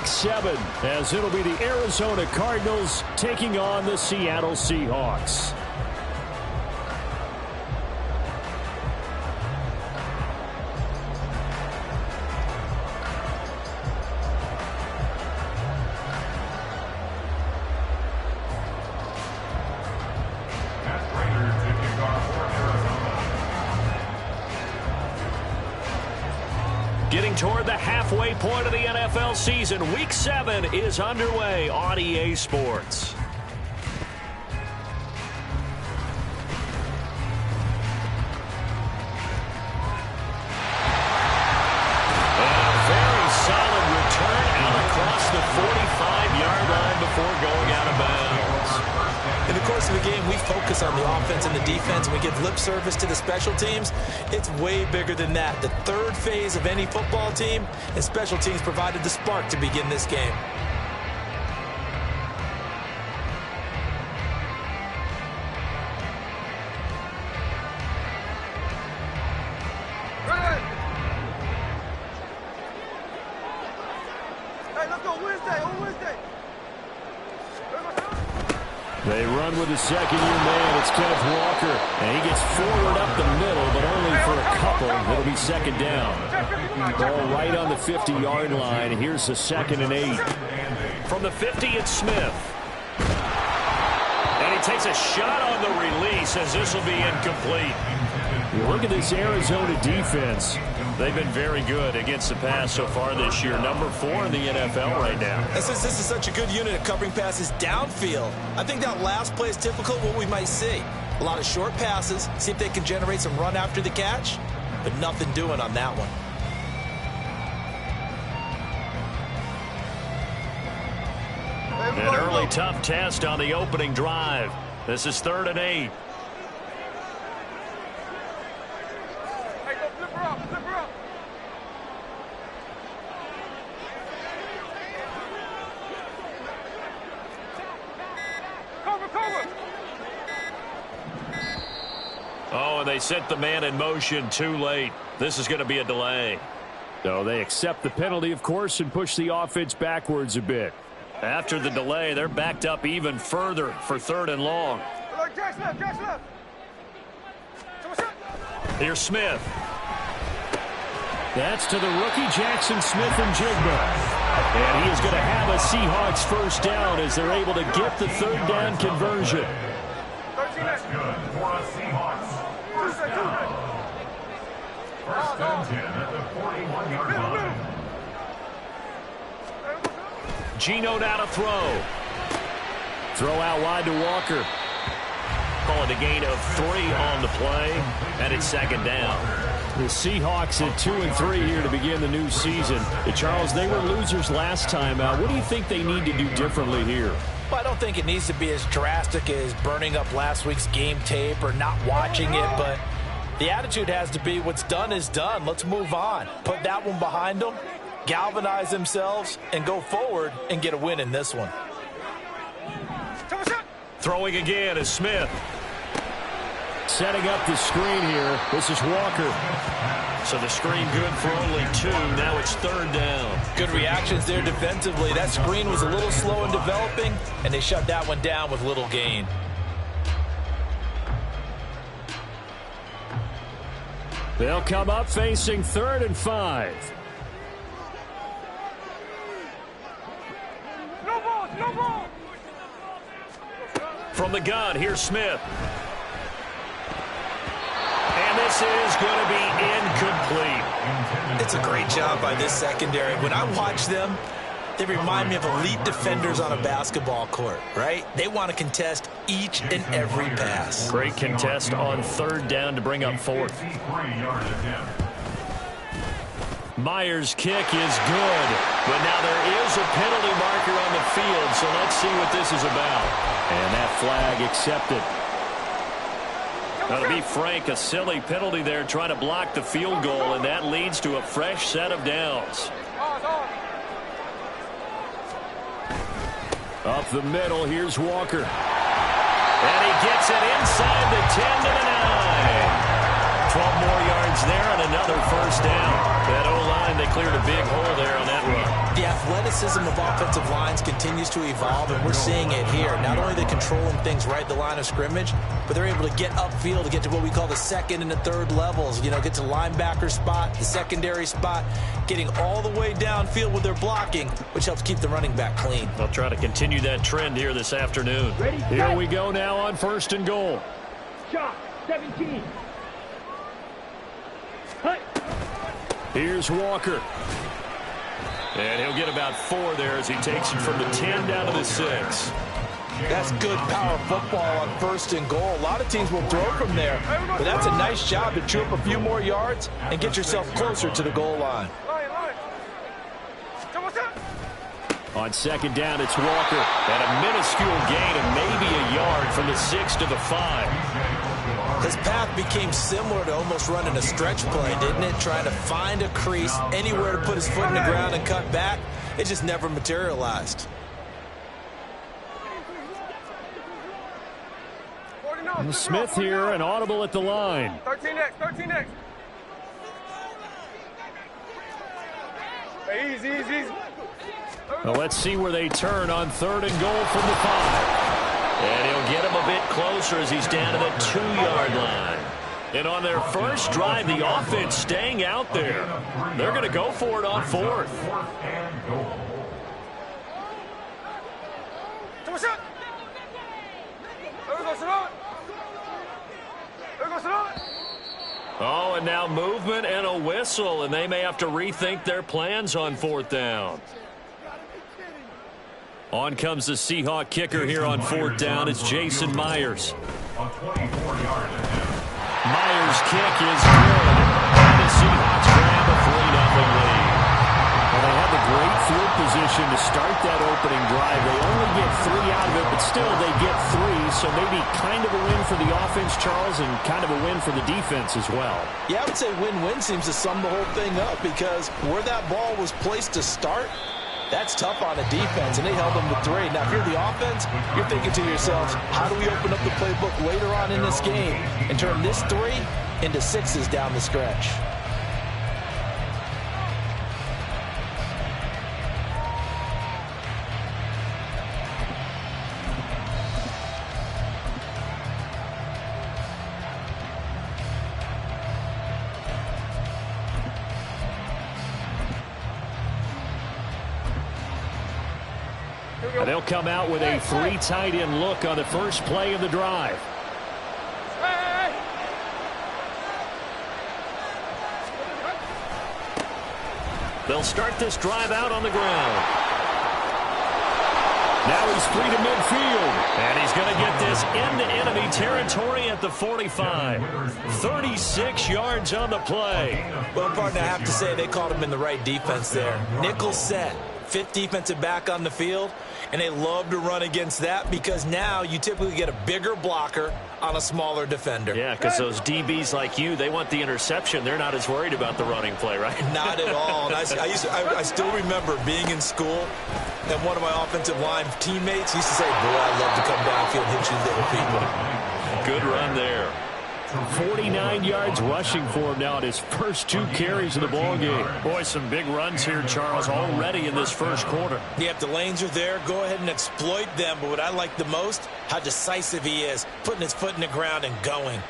7, as it'll be the Arizona Cardinals taking on the Seattle Seahawks. Getting toward the halfway point of the NFL season, Week 7 is underway on EA Sports. And a very solid return out across the 45-yard line before going out of bounds. In the course of the game, we focus on the offense and the defense, and we give lip service to the special teams. It's way bigger than that. The third phase of any football team, and special teams provided the spark to begin this game. They run with the second-year man. It's Kenneth Walker. And he gets forward up the middle, but only for a couple. It'll be second down. Ball right on the 50-yard line. Here's the 2nd and 8. From the 50, it's Smith. And he takes a shot on the release as this will be incomplete. Look at this Arizona defense. They've been very good against the pass so far this year. Number 4 in the NFL right now. Since this is such a good unit at covering passes downfield, I think that last play is typical of what we might see. A lot of short passes, see if they can generate some run after the catch, but nothing doing on that one. An early tough test on the opening drive. This is 3rd and 8. Oh, and they sent the man in motion too late. This is going to be a delay. So they accept the penalty, of course, and push the offense backwards a bit. After the delay, they're backed up even further for 3rd and long. Here's Smith. That's to the rookie Jackson Smith-Njigba. And he is going to have a Seahawks first down as they're able to get the 3rd down conversion. That's good for a Seahawks. First down. First and 10 at the 41-yard line. Geno now to throw. Throw out wide to Walker. Call it a gain of 3 on the play, and it's 2nd down. The Seahawks at 2-3 here to begin the new season. Charles, they were losers last time out. What do you think they need to do differently here? Well, I don't think it needs to be as drastic as burning up last week's game tape or not watching it, but the attitude has to be what's done is done. Let's move on. Put that one behind them, galvanize themselves, and go forward and get a win in this one. Throwing again is Smith. Setting up the screen here. This is Walker. So the screen good for only 2. Now it's 3rd down. Good reactions there defensively. That screen was a little slow in developing, and they shut that one down with little gain. They'll come up facing 3rd and 5. No ball. From the gun, here's Smith. And this is going to be incomplete. It's a great job by this secondary. When I watch them, they remind me of elite defenders on a basketball court, right? They want to contest each and every pass. Great contest on 3rd down to bring up 4th. Myers' kick is good, but now there is a penalty marker on the field, so let's see what this is about. And that flag accepted. That'll be Frank, a silly penalty there trying to block the field goal, and that leads to a fresh set of downs. Up the middle, here's Walker. And he gets it inside the 10 to the 9. 12 more yards there and another first down. That O-line, they cleared a big hole there on that run. Yeah, athleticism of offensive lines continues to evolve, and we're seeing it here. Not only are they controlling things right at the line of scrimmage, but they're able to get upfield to get to what we call the second and the third levels. You know, get to the linebacker spot, the secondary spot, getting all the way downfield with their blocking, which helps keep the running back clean. They'll try to continue that trend here this afternoon. Here we go now on 1st and goal. Shot, 17. Here's Walker. And he'll get about 4 there as he takes it from the 10 down to the 6. That's good power football on 1st and goal. A lot of teams will throw from there, but that's a nice job to chew up a few more yards and get yourself closer to the goal line. On 2nd down, it's Walker. And a minuscule gain of maybe a yard from the 6 to the 5. His path became similar to almost running a stretch play, didn't it? Trying to find a crease, anywhere to put his foot in the ground and cut back. It just never materialized. Smith here, an audible at the line. 13X. Hey, easy. Well, let's see where they turn on 3rd and goal from the 5. And he'll get him a bit closer as he's down to the 2-yard line. And on their first drive, the offense staying out there. They're going to go for it on 4th. Oh, and now movement and a whistle, and they may have to rethink their plans on 4th down. On comes the Seahawk kicker here on 4th down. It's Jason Myers. Myers' kick is good. And the Seahawks grab a 3-0 lead. Well, they had the great field position to start that opening drive. They only get 3 out of it, but still they get 3. So maybe kind of a win for the offense, Charles, and kind of a win for the defense as well. Yeah, I would say win-win seems to sum the whole thing up, because where that ball was placed to start, that's tough on a defense, and they held them to 3. Now, if you're the offense, you're thinking to yourselves, how do we open up the playbook later on in this game and turn this 3 into 6s down the stretch? They'll come out with a 3 tight end look on the first play of the drive. They'll start this drive out on the ground. Now he's free to midfield. And he's going to get this into enemy territory at the 45. 36 yards on the play. Well, partner, I have to say they called him in the right defense there. Nickel set. 5th defensive back on the field, and they love to run against that because now you typically get a bigger blocker on a smaller defender. Yeah, because those DBs like you, they want the interception. They're not as worried about the running play, right? Not at all. And I still remember being in school, and one of my offensive line teammates used to say, boy, I love to come downfield and hit you little people. Good run there. 49 yards rushing for him now in his first 2 carries of the ballgame. Boy, some big runs here, Charles, already in this first quarter. Yeah, if the lanes are there, go ahead and exploit them. But what I like the most, how decisive he is, putting his foot in the ground and going.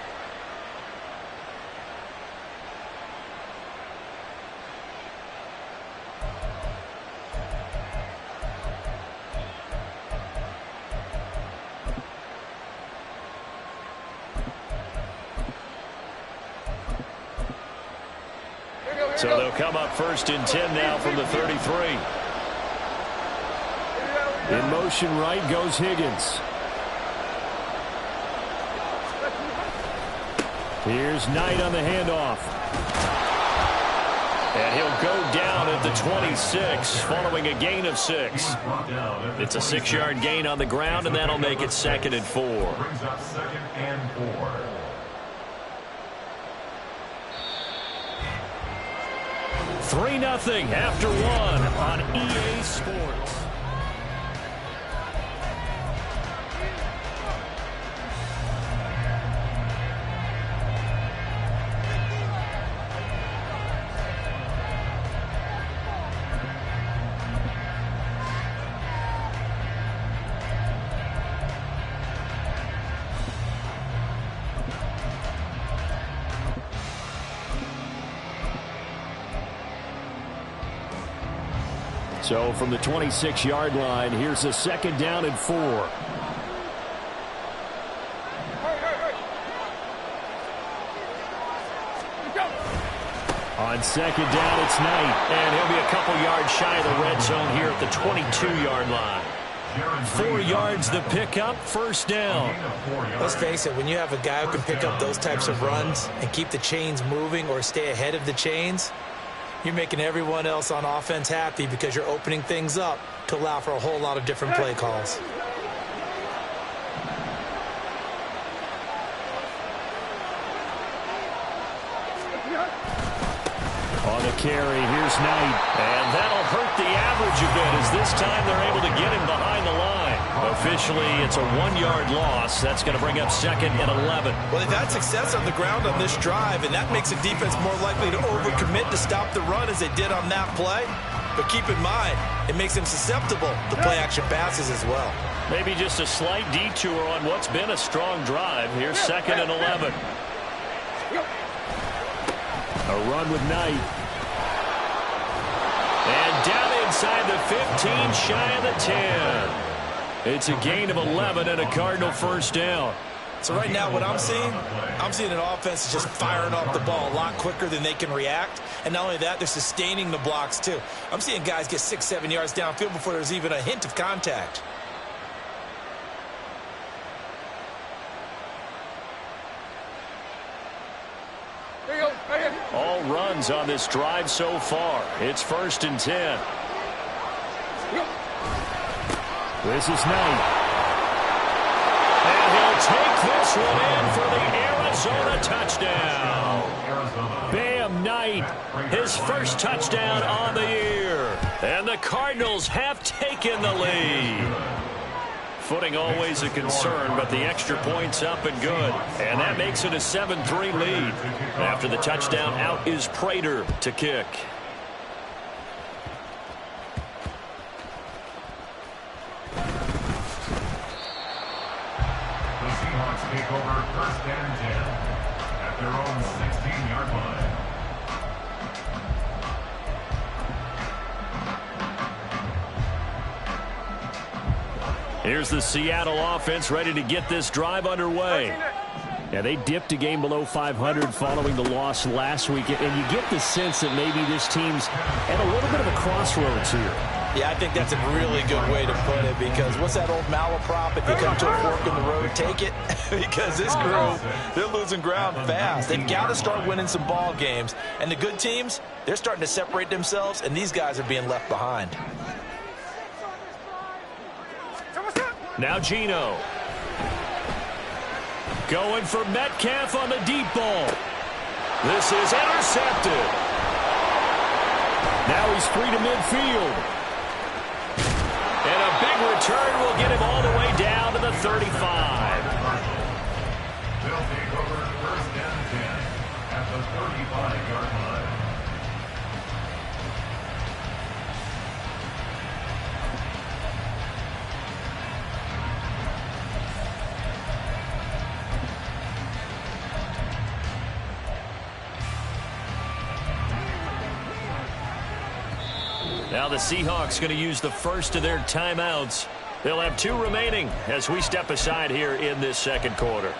So they'll come up 1st and 10 now from the 33. In motion right goes Higgins. Here's Knight on the handoff. And he'll go down at the 26 following a gain of 6. It's a 6-yard gain on the ground, and that'll make it 2nd and 4. Brings up 2nd and 4. 3-0 after 1 on EA Sports. So from the 26-yard line, here's a 2nd down and 4. On 2nd down, it's Knight. And he'll be a couple yards shy of the red zone here at the 22-yard line. 4 yards the pickup, 1st down. Let's face it, when you have a guy who can pick up those types of runs and keep the chains moving or stay ahead of the chains, you're making everyone else on offense happy because you're opening things up to allow for a whole lot of different play calls. On the carry, here's Knight. And that'll hurt the average a bit as this time they're able to get him behind the line. Officially, it's a 1-yard loss. That's going to bring up 2nd and 11. Well, they've had success on the ground on this drive, and that makes a defense more likely to overcommit to stop the run as they did on that play. But keep in mind, it makes them susceptible to play-action passes as well. Maybe just a slight detour on what's been a strong drive. Here's 2nd and 11. A run with Knight. And down inside the 15, shy of the 10. It's a gain of 11 and a Cardinal 1st down. So right now what I'm seeing an offense is just firing off the ball a lot quicker than they can react. And not only that, they're sustaining the blocks too. I'm seeing guys get 6-7 yards downfield before there's even a hint of contact. All runs on this drive so far. It's 1st and 10. This is Knight. And he'll take this one in for the Arizona touchdown. Bam, Knight. His first touchdown on the year. And the Cardinals have taken the lead. Footing always a concern, but the extra point's up and good. And that makes it a 7-3 lead. After the touchdown, out is Prater to kick. The Seahawks take over 1st and 10 at their own 16-yard line. Here's the Seattle offense ready to get this drive underway. Yeah, they dipped a game below 500 following the loss last week, and you get the sense that maybe this team's at a little bit of a crossroads here. Yeah, I think that's a really good way to put it, because what's that old malaprop? If you come to a fork in the road, take it. Because this crew, they're losing ground fast. They've got to start winning some ball games. And the good teams, they're starting to separate themselves, and these guys are being left behind. Now Gino. Going for Metcalf on the deep ball. This is intercepted. Now he's free to midfield. And a big return will get him all the way down to the 35. They'll take over 1st and 10 at the 35-yard line. Now the Seahawks going to use the first of their timeouts. They'll have 2 remaining as we step aside here in this 2nd quarter.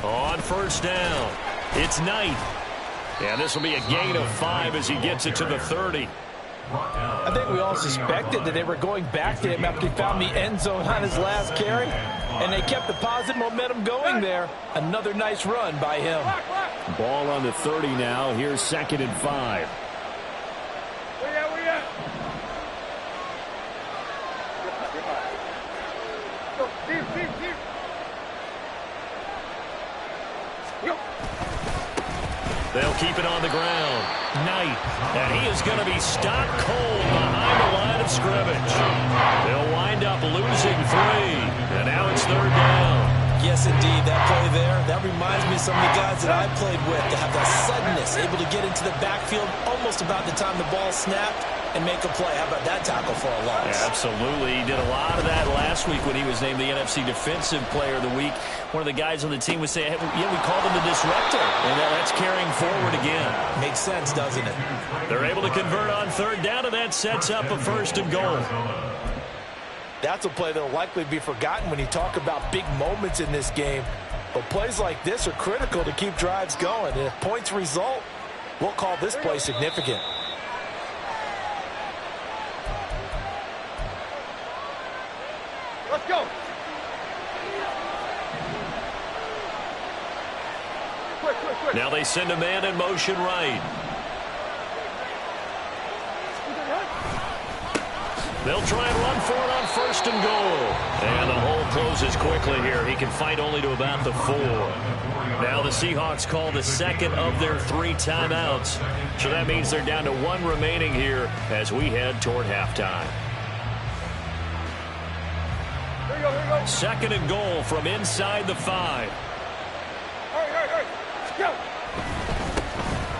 On 1st down, it's Knight. And this will be a gain of 5 as he gets it to the 30. I think we all suspected that they were going back to him after he found the end zone on his last carry, and they kept the positive momentum going there. Another nice run by him. Ball on the 30 now. Here's 2nd and 5. They'll keep it on the ground. Knight, and he is going to be stopped cold behind the line of scrimmage. They'll wind up losing 3, and now it's 3rd down. Yes, indeed, that play there, that reminds me of some of the guys that I played with that have that suddenness, able to get into the backfield almost about the time the ball snapped and make a play. How about that tackle for a loss? Yeah, absolutely. He did a lot of that last week when he was named the NFC Defensive Player of the Week. One of the guys on the team was saying, yeah, we called him the disruptor. And that's carrying forward again. Makes sense, doesn't it? They're able to convert on third down, and that sets up a first and goal. That's a play that will likely be forgotten when you talk about big moments in this game. But plays like this are critical to keep drives going. And if points result, we'll call this play significant. Let's go. Quick. Now they send a man in motion right. They'll try and run for it on first and goal. And the hole closes quickly here. He can fight only to about the 4. Now the Seahawks call the second of their 3 timeouts. So that means they're down to 1 remaining here as we head toward halftime. Here you go. Second and goal from inside the 5. Hurry. Go.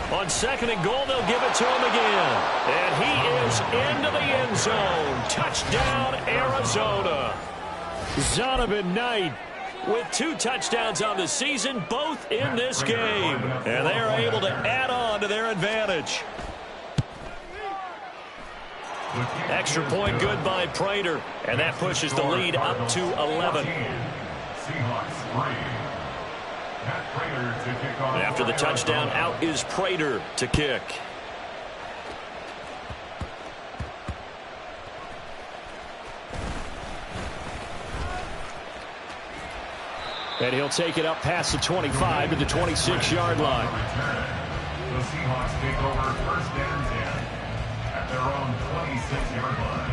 On second and goal, they'll give it to him again. And he is into the end zone. Touchdown, Arizona. Zonovan Knight with 2 touchdowns on the season, both in this game. And they are able to add on to their advantage. Extra point good by Prater. And that pushes the lead up to 11. After the touchdown, out is Prater to kick. And he'll take it up past the 25 to the 26-yard line. The Seahawks take over first and 10 at their own 26-yard line.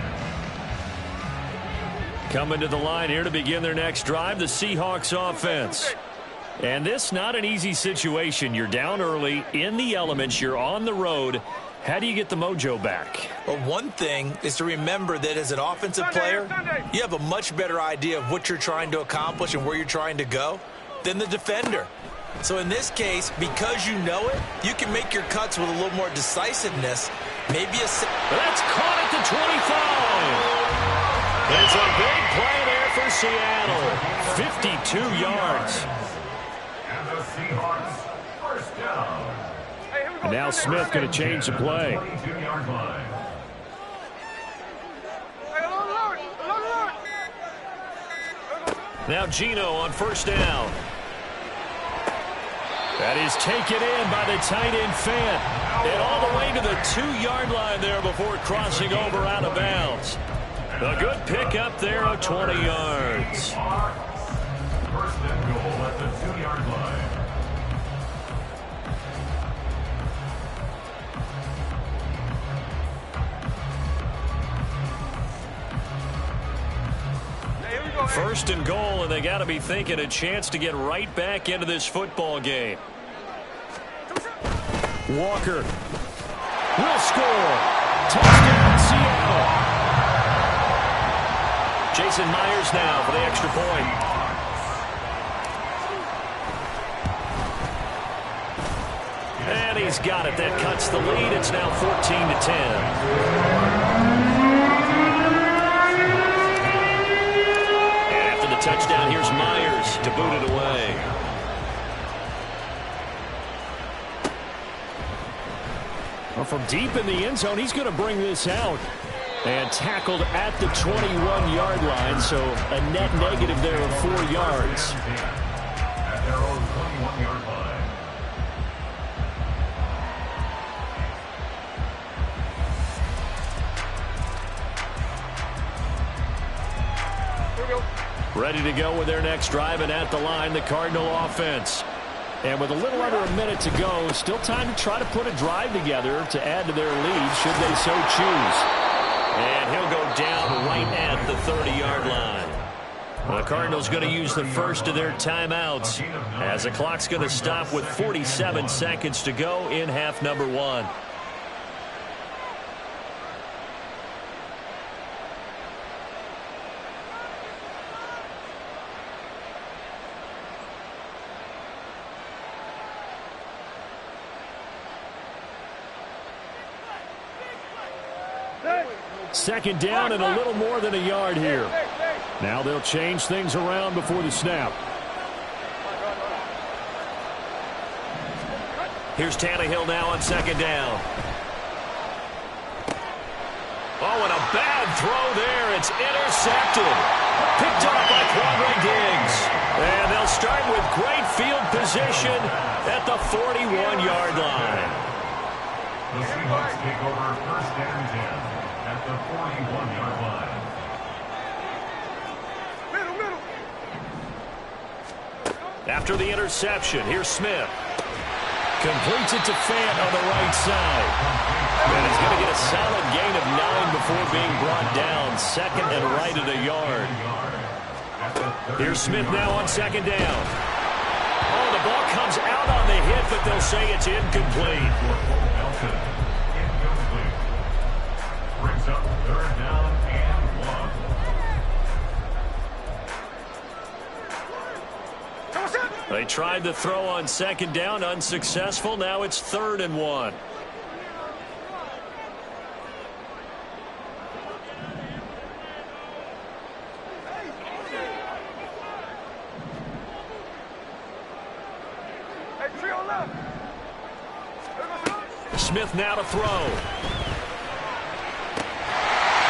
Coming to the line here to begin their next drive, the Seahawks offense. And this not an easy situation. You're down early, in the elements, you're on the road. How do you get the mojo back? Well, one thing is to remember that as an offensive player, you have a much better idea of what you're trying to accomplish and where you're trying to go than the defender. So in this case, because you know it, you can make your cuts with a little more decisiveness. Maybe That's caught at the 25. It's a big play there for Seattle. 52 yards. And the Seahawks first down. And now Smith going to change the play. 22-yard line. Now Gino on first down. That is taken in by the tight end Fant. And all the way to the 2-yard line there before crossing over out of bounds. A good pickup there of 20 yards. First and goal at the 2-yard line. First and goal, and they got to be thinking a chance to get right back into this football game. Walker will score. Touchdown, Seattle. Jason Myers now for the extra point. And he's got it. That cuts the lead. It's now 14-10. Touchdown. Here's Myers to boot it away. Well, from deep in the end zone, he's going to bring this out. And tackled at the 21-yard line, so a net negative there of 4 yards. At their own 21-yard line. Ready to go with their next drive, and at the line, the Cardinal offense. And with a little under a minute to go, still time to try to put a drive together to add to their lead should they so choose. And he'll go down right at the 30-yard line. The Cardinals going to use the first of their timeouts as the clock's going to stop with 47 seconds to go in half number 1. Second down and a little more than a yard here. Now they'll change things around before the snap. Here's Tannehill now on second down. Oh, and a bad throw there. It's intercepted. Picked up by Quandre Diggs. And they'll start with great field position at the 41-yard line. The Seahawks take over first and 10 at the 41-yard line. After the interception, here's Smith. Completes it to Fant on the right side. And he's going to get a solid gain of 9 before being brought down. Second and right at a yard. Here's Smith now on second down. Oh, the ball comes out on the hit, but they'll say it's incomplete. Brings up third down and 1. They tried to throw on second down, unsuccessful. Now it's 3rd and 1. Smith now to throw.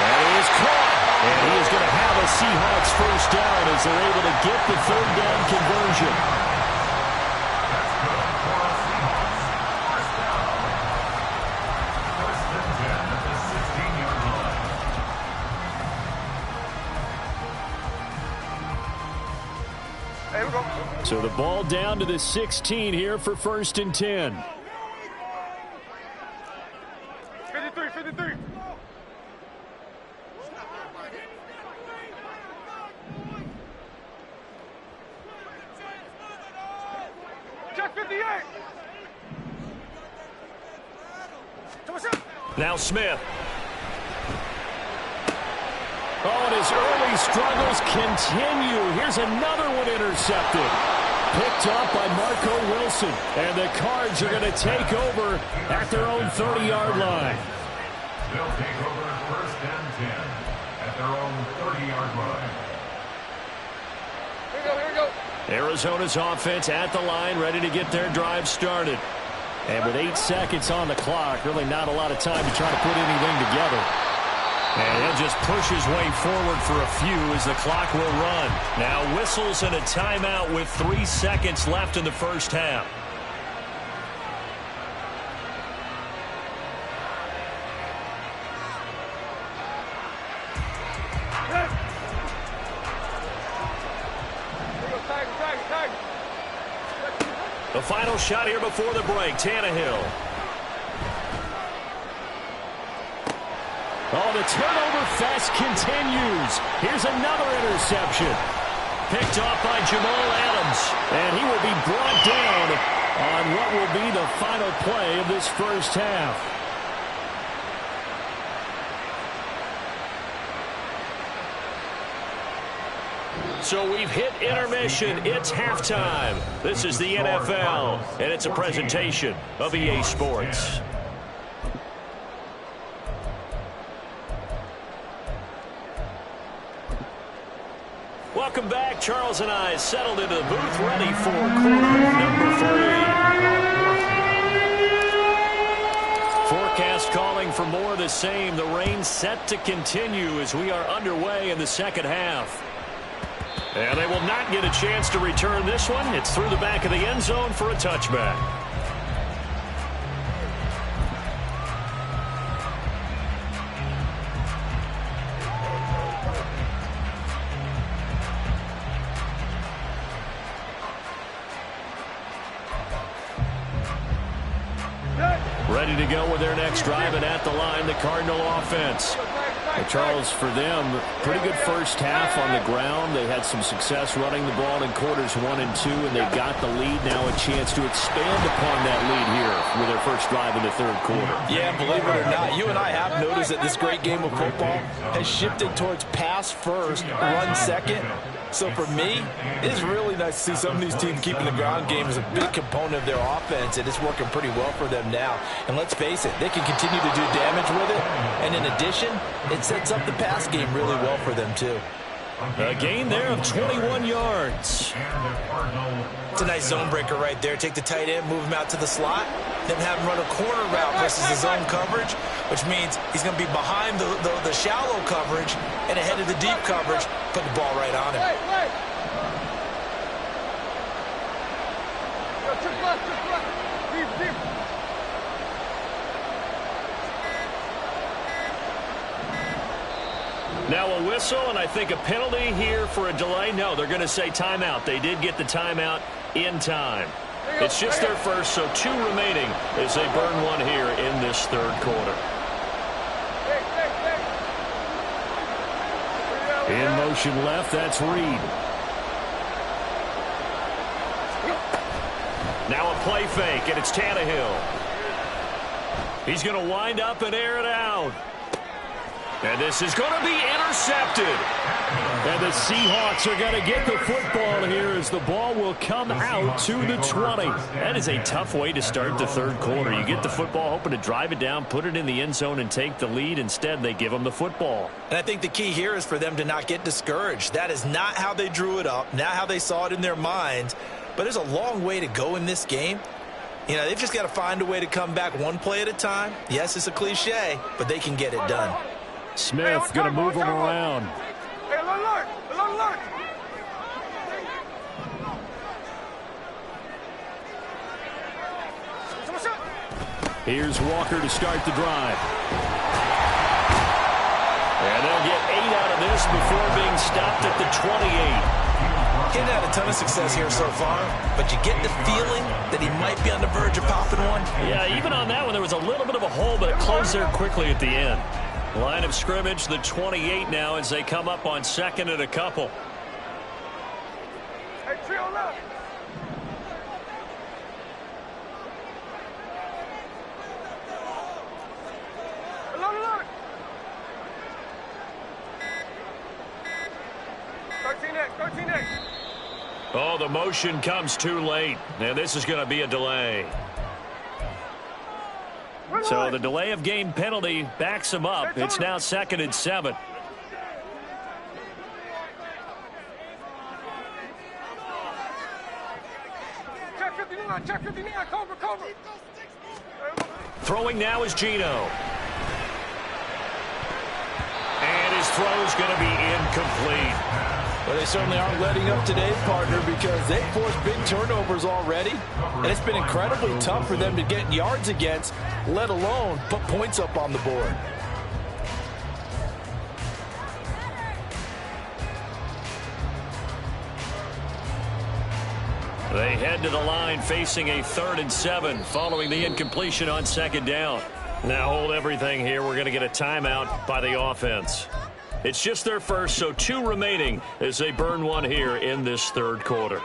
That is caught. And he is going to have a Seahawks first down as they're able to get the 3rd down conversion. So the ball down to the 16 here for 1st and 10. 53. Check 58. Now Smith. Oh, and his early struggles continue. Here's another one intercepted. Picked up by Marco Wilson. And the Cards are going to take over at their own 30-yard line. They'll take over first and 10 at their own 30-yard line. Here we go. Arizona's offense at the line, ready to get their drive started. And with 8 seconds on the clock, really not a lot of time to try to put anything together. And he'll just push his way forward for a few as the clock will run. Now whistles and a timeout with 3 seconds left in the first half. Tag. The final shot here before the break, Tannehill. Oh, the turnover fest continues. Here's another interception. Picked off by Jamal Adams. And he will be brought down on what will be the final play of this first half. So we've hit intermission. It's halftime. This is the NFL, and it's a presentation of EA Sports. Welcome back. Charles and I settled into the booth, ready for quarter number 3. Forecast calling for more of the same. The rain set to continue as we are underway in the second half. And they will not get a chance to return this one. It's through the back of the end zone for a touchback. Ready to go with their next drive, and at the line, the Cardinal offense. Well, Charles, for them, pretty good first half on the ground. They had some success running the ball in quarters 1 and 2, and they got the lead. Now a chance to expand upon that lead here with their first drive in the third quarter. Yeah, believe it or not, you and I have noticed that this great game of football has shifted towards pass first, run second. So for me, it's really nice to see some of these teams keeping the ground game as a big component of their offense, and it's working pretty well for them now. And let's face it, they can continue to do damage with it. And in addition, it's Sets up the pass game really well for them, too. A gain there of 21 yards. It's a nice zone breaker right there. Take the tight end, move him out to the slot, then have him run a corner route versus the zone coverage, which means he's going to be behind the shallow coverage and ahead of the deep coverage. Put the ball right on him. Deep. Now a whistle, and I think a penalty here for a delay. No, they're going to say timeout. They did get the timeout in time. It's just their first, so 2 remaining as they burn one here in this third quarter. In motion left, that's Reed. Now a play fake, and it's Tannehill. He's going to wind up and air it out. And this is going to be intercepted. And the Seahawks are going to get the football here as the ball will come out to the 20. That is a tough way to start the third quarter. You get the football, hoping to drive it down, put it in the end zone, and take the lead. Instead, they give them the football. And I think the key here is for them to not get discouraged. That is not how they drew it up, not how they saw it in their minds. But there's a long way to go in this game. You know, they've just got to find a way to come back one play at a time. Yes, it's a cliche, but they can get it done. Smith going to move him around. Hey, alert! Here's Walker to start the drive. And they'll get 8 out of this before being stopped at the 28. He's had a ton of success here so far, but you get the feeling that he might be on the verge of popping one. Yeah, even on that one, there was a little bit of a hole, but it closed there quickly at the end. Line of scrimmage, the 28 now as they come up on second and a couple. Hey, trio left. Alert! 13X. Oh, the motion comes too late. And this is going to be a delay. So the delay of game penalty backs him up. It's now 2nd and 7. Check 59, cover. Throwing now is Gino. And his throw is going to be incomplete. Well, they certainly aren't letting up today, partner, because they've forced big turnovers already. And it's been incredibly tough for them to get yards against, let alone put points up on the board. They head to the line facing a 3rd and 7 following the incompletion on 2nd down. Now hold everything here. We're going to get a timeout by the offense. It's just their first, so 2 remaining as they burn one here in this third quarter.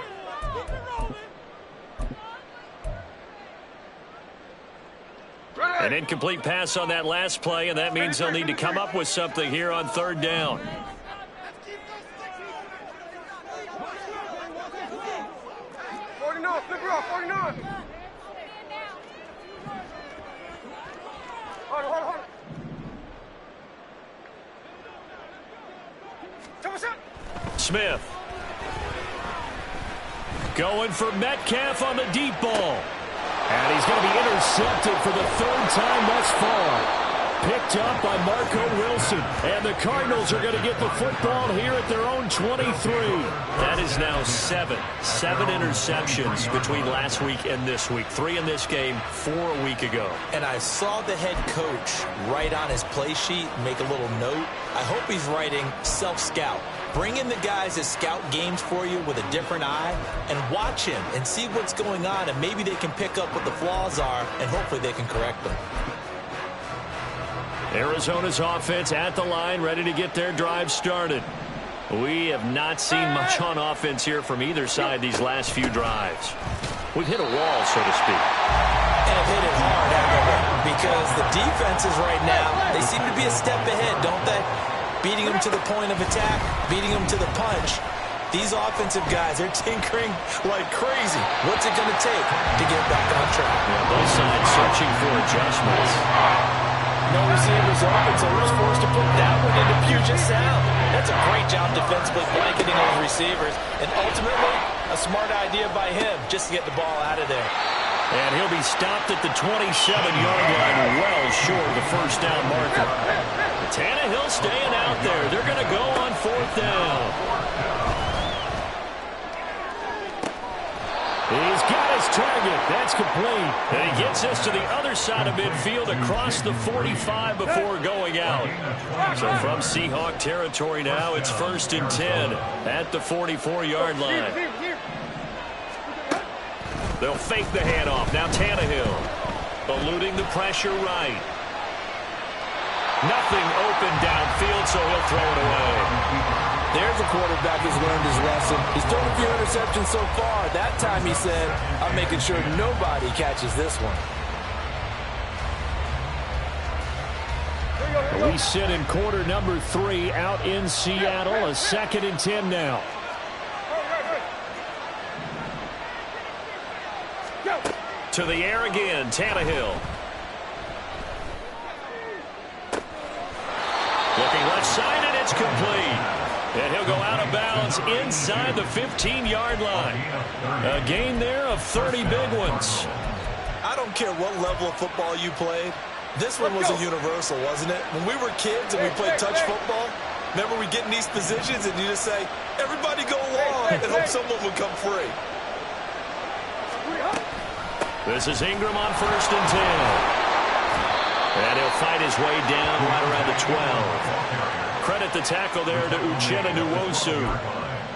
An incomplete pass on that last play, and that means they'll need to come up with something here on 3rd down. Flip it off, 49. Hold on. Smith. Going for Metcalf on the deep ball. And he's going to be intercepted for the 3rd time thus far. Picked up by Marco Wilson. And the Cardinals are going to get the football here at their own 23. That is now 7 interceptions between last week and this week. 3 in this game, 4 a week ago. And I saw the head coach write on his play sheet, make a little note. I hope he's writing self-scout. Bring in the guys that scout games for you with a different eye and watch him and see what's going on, and maybe they can pick up what the flaws are, and hopefully they can correct them. Arizona's offense at the line, ready to get their drive started. We have not seen much on offense here from either side these last few drives. We've hit a wall, so to speak. And have hit it hard, haven't we? Because the defenses right now, they seem to be a step ahead, don't they? Beating them to the point of attack, beating them to the punch. These offensive guys, they're tinkering like crazy. What's it going to take to get back on track? Yeah, both sides searching for adjustments. No receivers open, so he was forced to put that one into Puget Sound. That's a great job defensively blanketing those receivers, and ultimately a smart idea by him just to get the ball out of there. And he'll be stopped at the 27-yard line, well short of the first down marker. Tannehill staying out there. They're going to go on fourth down. He's got his target. That's complete. And he gets us to the other side of midfield across the 45 before going out. So from Seahawk territory now, it's 1st and 10 at the 44-yard line. They'll fake the handoff. Now Tannehill eluding the pressure right. Nothing open downfield, so he'll throw it away. There's a quarterback who's learned his lesson. He's thrown a few interceptions so far. That time he said, I'm making sure nobody catches this one. We sit in quarter number 3 out in Seattle. A 2nd and 10 now. To the air again, Tannehill. Looking left side, and it's complete. And he'll go out of bounds inside the 15-yard line. A gain there of 30 big ones. I don't care what level of football you played. This one was a universal, wasn't it? When we were kids and we played touch football, remember we get in these positions and you just say, everybody go long, and hope someone would come free. This is Ingram on 1st and 10. And he'll fight his way down right around the 12. Credit the tackle there to Uchenna Nwosu.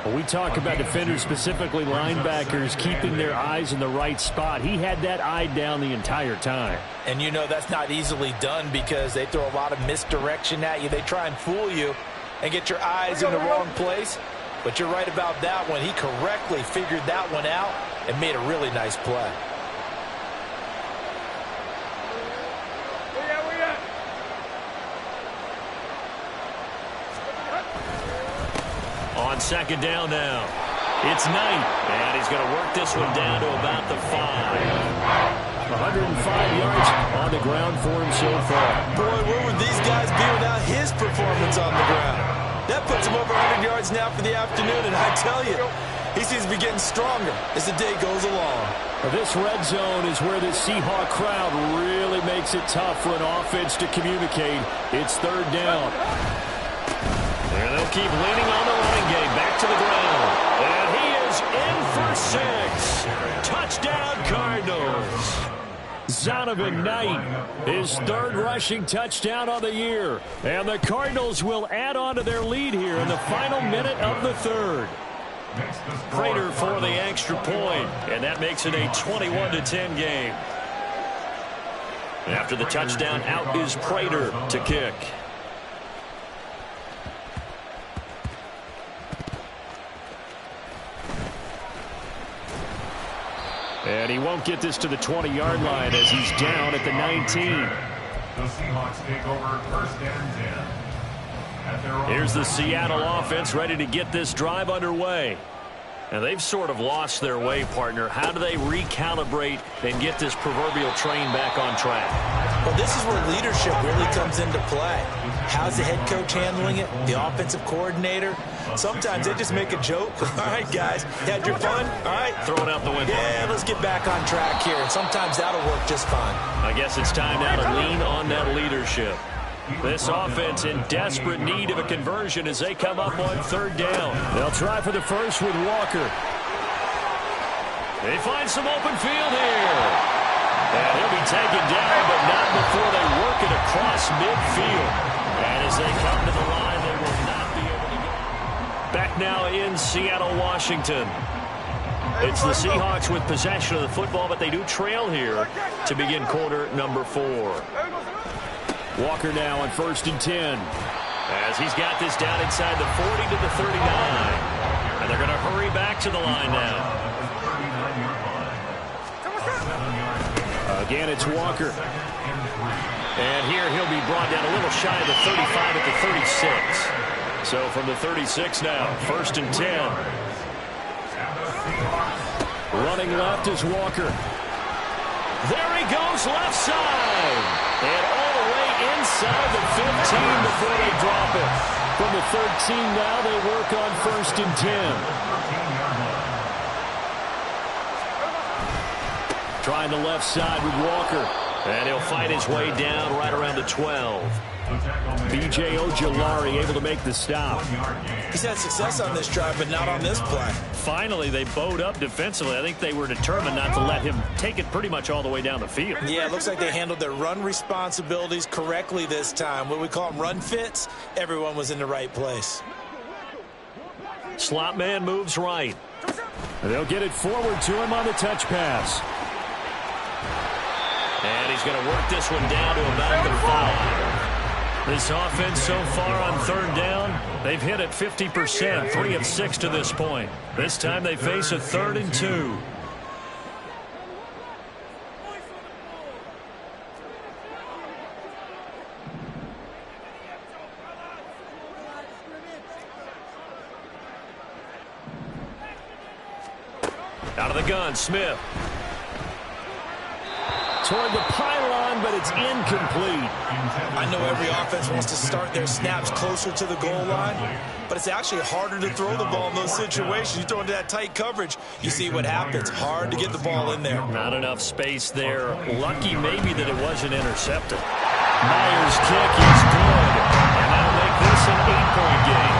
When we talk about defenders, specifically linebackers, keeping their eyes in the right spot, he had that eye down the entire time. And you know that's not easily done because they throw a lot of misdirection at you. They try and fool you and get your eyes in the wrong place. But you're right about that one. He correctly figured that one out and made a really nice play. On 2nd down now. It's Knight, and he's going to work this one down to about the 5. 105 yards on the ground for him so far. Boy, where would these guys be without his performance on the ground? That puts him over 100 yards now for the afternoon, and I tell you, he seems to be getting stronger as the day goes along. This red zone is where the Seahawk crowd really makes it tough for an offense to communicate. It's 3rd down. And they'll keep leaning on the running game. Back to the ground. And he is in for 6. Touchdown, Cardinals. Zonovan Knight, his 3rd rushing touchdown of the year. And the Cardinals will add on to their lead here in the final minute of the 3rd. Prater for the extra point. And that makes it a 21-10 game. After the touchdown, out is Prater to kick. And he won't get this to the 20-yard line as he's down at the 19. The Seahawks take over 1st and 10. Here's the Seattle offense ready to get this drive underway. And they've sort of lost their way, partner. How do they recalibrate and get this proverbial train back on track? Well, this is where leadership really comes into play. How's the head coach handling it? The offensive coordinator? Sometimes they just make a joke. All right, guys, you had your fun? All right. Throw it out the window. Yeah, let's get back on track here. And sometimes that'll work just fine. I guess it's time now to lean on that leadership. This offense in desperate need of a conversion as they come up on 3rd down. They'll try for the first with Walker. They find some open field here. And he'll be taken down, but not before they work it across midfield. And as they come to the line, they will not be able to get. Back now in Seattle, Washington. It's the Seahawks with possession of the football, but they do trail here to begin quarter number 4. Walker now on 1st and 10. As he's got this down inside the 40 to the 39. And they're going to hurry back to the line now. Again, it's Walker. And here he'll be brought down a little shy of the 35 at the 36. So from the 36 now, 1st and 10. Running left is Walker. There he goes, left side. And all the way inside the 15 before they drop it. From the 13 now, they work on 1st and 10. Trying the left side with Walker. And he'll fight his way down right around the 12. B.J. Ojulari able to make the stop. He's had success on this drive, but not on this play. Finally, they bowed up defensively. I think they were determined not to let him take it pretty much all the way down the field. Yeah, it looks like they handled their run responsibilities correctly this time. What we call them run fits, everyone was in the right place. Slot man moves right. They'll get it forward to him on the touch pass. And he's going to work this one down to about the 5. This offense so far on 3rd down, they've hit it 50%, 3 of 6 to this point. This time they face a 3rd and 2. Out of the gun, Smith. Toward the pylon, but it's incomplete. I know every offense wants to start their snaps closer to the goal line, but it's actually harder to throw the ball in those situations. You throw into that tight coverage, you see what happens. Hard to get the ball in there. Not enough space there. Lucky maybe that it wasn't intercepted. Myers' kick is good. And that'll make this an 8-point game.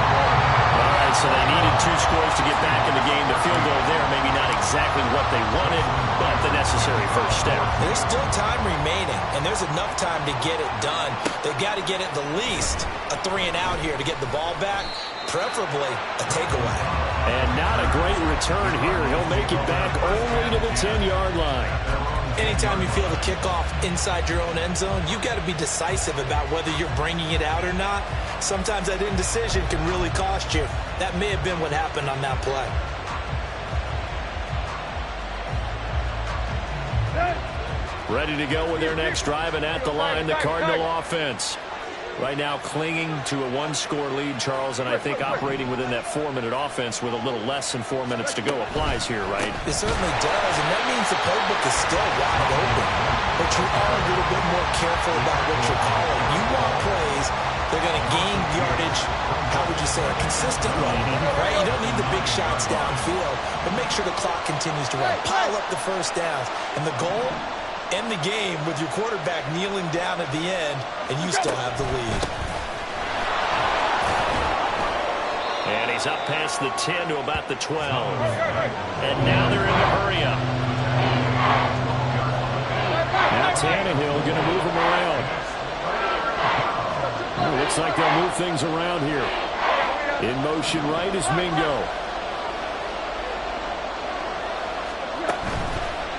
All right, so they needed 2 scores to get back in the game. The field goal there, maybe not exactly what they wanted, but the necessary first step. There's still time remaining, and there's enough time to get it done. They've got to get at the least a 3-and-out here to get the ball back, preferably a takeaway. And not a great return here. He'll make it back only to the 10-yard line. Anytime you feel the kickoff inside your own end zone, you've got to be decisive about whether you're bringing it out or not. Sometimes that indecision can really cost you. That may have been what happened on that play. Ready to go with their next drive, and at the line, the Cardinal offense. Right now clinging to a 1-score lead, Charles, and I think operating within that 4-minute offense with a little less than 4 minutes to go applies here, right? It certainly does, and that means the playbook is still wide open. But you are a little bit more careful about what you're calling. You want plays, they're going to gain yardage, how would you say, a consistent way, right? You don't need the big shots downfield, but make sure the clock continues to run. Pile up the first downs, and the goal, end the game with your quarterback kneeling down at the end, and you still have the lead. And he's up past the 10 to about the 12. And now they're in the hurry-up. Now Tannehill going to move him around. Well, looks like they'll move things around here. In motion right is Mingo.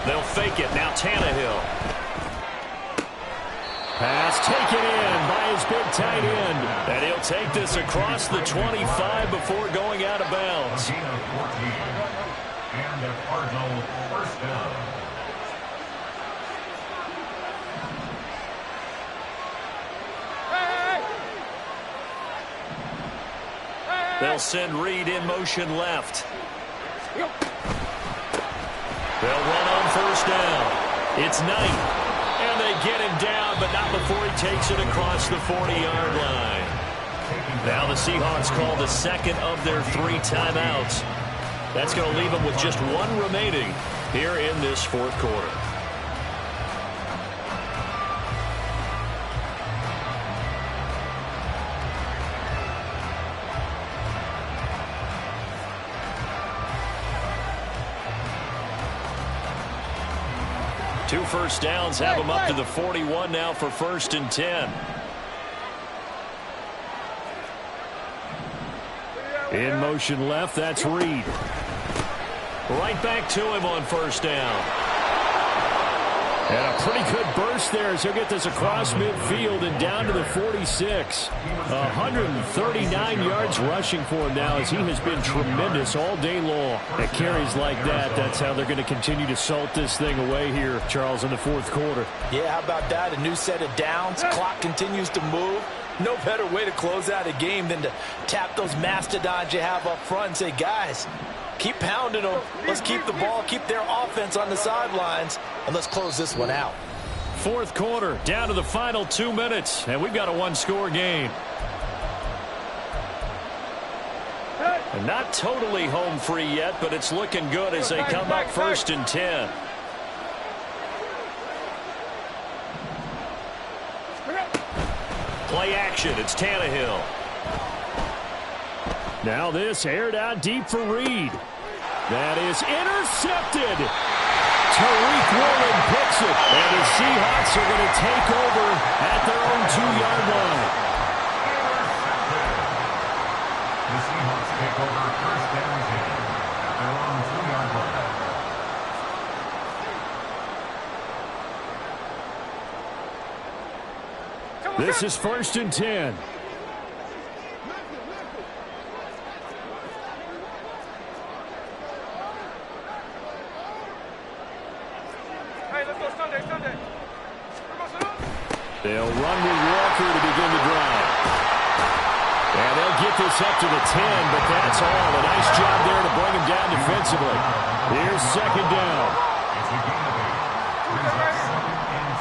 They'll fake it. Now Tannehill. Pass taken in by his big tight end. And he'll take this across the 25 before going out of bounds. And the Cardinal first down. They'll send Reed in motion left. They'll run on first down. It's Knight. And they get him down, but not before he takes it across the 40-yard line. Now the Seahawks call the second of their 3 timeouts. That's going to leave them with just 1 remaining here in this 4th quarter. Two first downs have them up to the 41 now for 1st and 10. In motion left, that's Reed. Right back to him on first down. And a pretty good burst there as he'll get this across midfield and down to the 46. 139 yards rushing for him now as he has been tremendous all day long. At carries like that, that's how they're going to continue to salt this thing away here, Charles, in the 4th quarter. Yeah, how about that? A new set of downs. Clock continues to move. No better way to close out a game than to tap those mastodons you have up front and say, guys, keep pounding them. Let's keep the ball, keep their offense on the sidelines, and let's close this one out. Fourth quarter, down to the final 2 minutes, and we've got a one-score game. And not totally home free yet, but it's looking good as they come up 1st and 10. Play action, it's Tannehill. Now this aired out deep for Reed. That is intercepted. Tariq Woolen picks it, and the Seahawks are going to take over at their own 2-yard line. The Seahawks take over 1st and 10 at their own 2-yard line. This is 1st and 10. They'll run with Walker to begin the drive. And they'll get this up to the 10, but that's all. A nice job there to bring him down defensively. Here's 2nd down. It's a gain of 8. Brings up 2nd and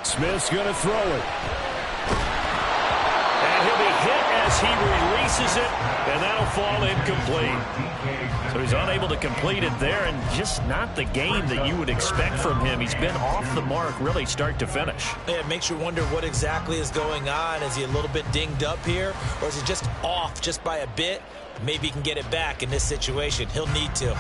2. Smith's going to throw it. And he'll be hit as he releases it, and that'll fall incomplete. So he's unable to complete it there, and just not the game that you would expect from him. He's been off the mark really start to finish. Yeah, it makes you wonder what exactly is going on. Is he a little bit dinged up here, or is he just off just by a bit? Maybe he can get it back in this situation. He'll need to.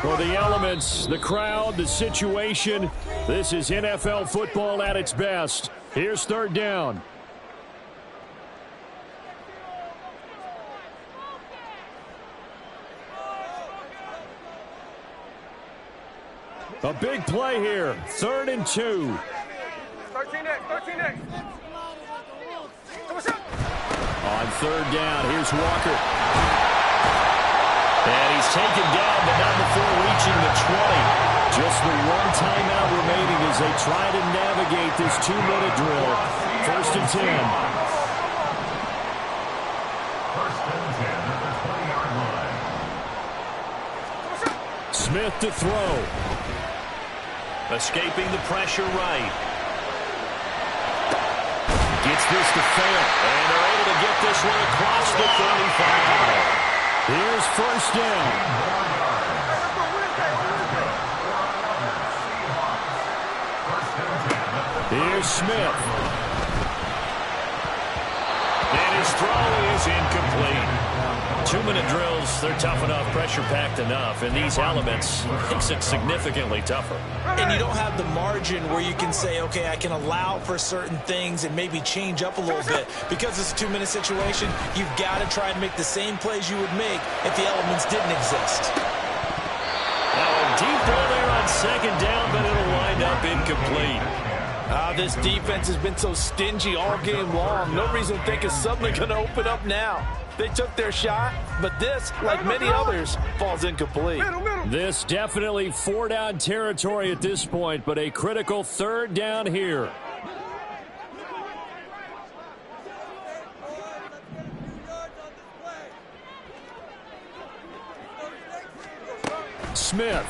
For the elements, the crowd, the situation, this is NFL football at its best. Here's 3rd down. A big play here. 3rd and 2. 13X, 13X. On 3rd down, here's Walker. And he's taken down, but not before reaching the 20. Just the one timeout remaining as they try to navigate this 2-minute drill. 1st and 10. 1st and 10 at the 20-yard line. Smith to throw. Escaping the pressure right. Gets this to fail. And they're able to get this one across the 35. Here's 1st down. Here's Smith. And his throw is incomplete. 2-minute drills, they're tough enough, pressure-packed enough, and these elements makes it significantly tougher. And you don't have the margin where you can say, okay, I can allow for certain things and maybe change up a little bit. Because it's a 2-minute situation, you've got to try and make the same plays you would make if the elements didn't exist. Now a deep ball there on 2nd down, but it'll wind up incomplete. This defense has been so stingy all game long. No reason to think it's suddenly going to open up now. They took their shot, but this, like many others, falls incomplete. This definitely 4-down territory at this point, but a critical 3rd down here. Smith.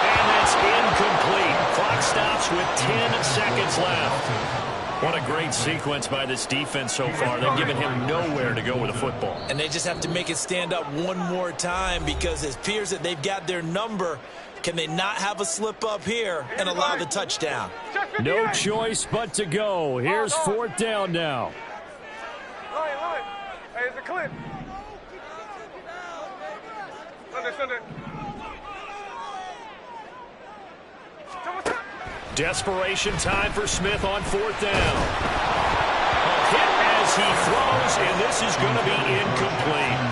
And that's incomplete. Clock stops with 10 seconds left. What a great sequence by this defense so far. They've given him nowhere to go with the football. And they just have to make it stand up one more time because it appears that they've got their number. Can they not have a slip up here and allow the touchdown? No choice but to go. Here's 4th down now. Hey, it's a clip. Sunday. Desperation time for Smith on 4th down. A hit as he throws, and this is going to be incomplete.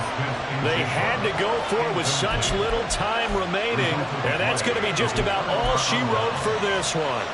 They had to go for it with such little time remaining, and that's going to be just about all she wrote for this one.